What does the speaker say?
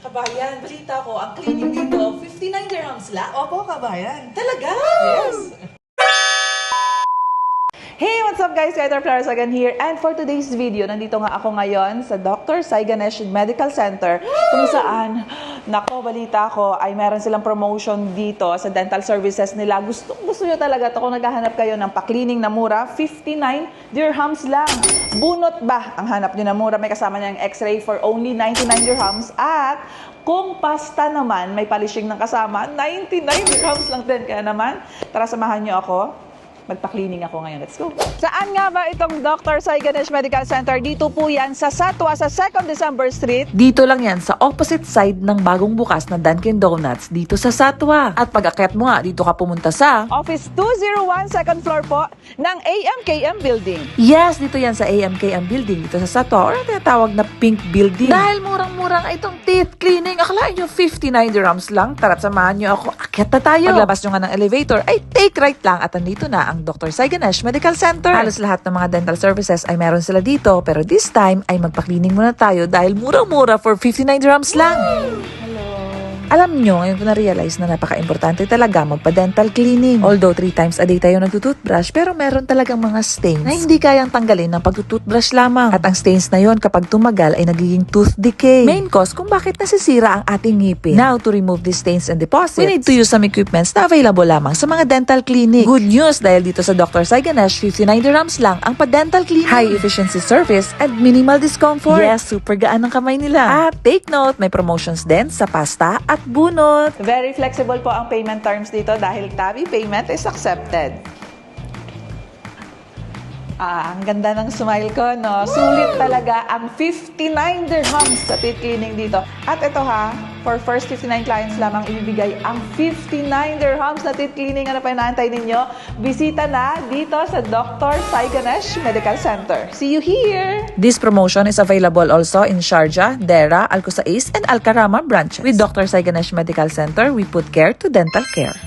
Kabayan, balita ko, ang cleaning dito, 59 dirhams lang. Opo, kabayan. Talaga? Yes. Hey, what's up guys? Kaitor Flores again here. And for today's video, nandito nga ako ngayon sa Dr. Sai Ganesh Medical Center kung saan, nako, balita ko, ay meron silang promotion dito sa dental services nila. Gusto nyo talaga to kung naghahanap kayo ng pa-cleaning na mura, 59 dirhams lang. Bunot ba ang hanap nyo na mura? May kasama niyang x-ray for only 99 dirhams at kung pasta naman, may polishing ng kasama, 99 dirhams lang din. Kaya naman, tara samahan nyo ako. Magpa-cleaning ako ngayon. Let's go. Saan nga ba itong Dr. Sai Ganesh Medical Center? Dito po yan sa Satwa, sa 2nd December Street. Dito lang yan sa opposite side ng bagong bukas na Dunkin Donuts dito sa Satwa. At pag-akyat mo nga, dito ka pumunta sa Office 201, second floor po ng AMKM Building. Yes, dito yan sa AMKM Building dito sa Satwa or ang tinatawag na Pink Building. Dahil murang-murang itong teeth cleaning, akalain nyo 59 dirhams lang. Tara't samahan nyo ako, akyat na tayo. Paglabas nyo nga ng elevator, ay take right lang at andito na ang Dr. Sai Ganesh Medical Center. Halos lahat ng mga dental services ay meron sila dito, pero this time ay magpa-cleaning muna tayo dahil mura-mura for 59 dirhams lang. Alam nyo, ngayon ko na-realize na napaka-importante talaga magpa-dental cleaning. Although 3 times a day tayo nagtutoothbrush, pero meron talagang mga stains na hindi kayang tanggalin ng pagtutoothbrush lamang. At ang stains na yon kapag tumagal ay nagiging tooth decay. Main cause kung bakit nasisira ang ating ngipin. Now, to remove these stains and deposits, we need to use some equipments na available lamang sa mga dental clinic. Good news dahil dito sa Dr. Sai Ganesh, 59 dirhams lang ang pa-dental cleaning. High efficiency service and minimal discomfort. Yes, super gaan ang kamay nila. At take note, may promotions din sa pasta at bunot. Very flexible po ang payment terms dito dahil tabi payment is accepted. Ang ganda ng smile ko, no? Sulit talaga ang 59 dirhams sa teeth cleaning dito. At ito ha, for first 59 clients lamang ibibigay ang 59 dirhams na teeth cleaning. Ano pa inaantay ninyo? Bisita na dito sa Dr. Sai Ganesh Medical Center. See you here! This promotion is available also in Sharjah, Dera, Al Qusais, and Al Karama branches. With Dr. Sai Ganesh Medical Center, we put care to dental care.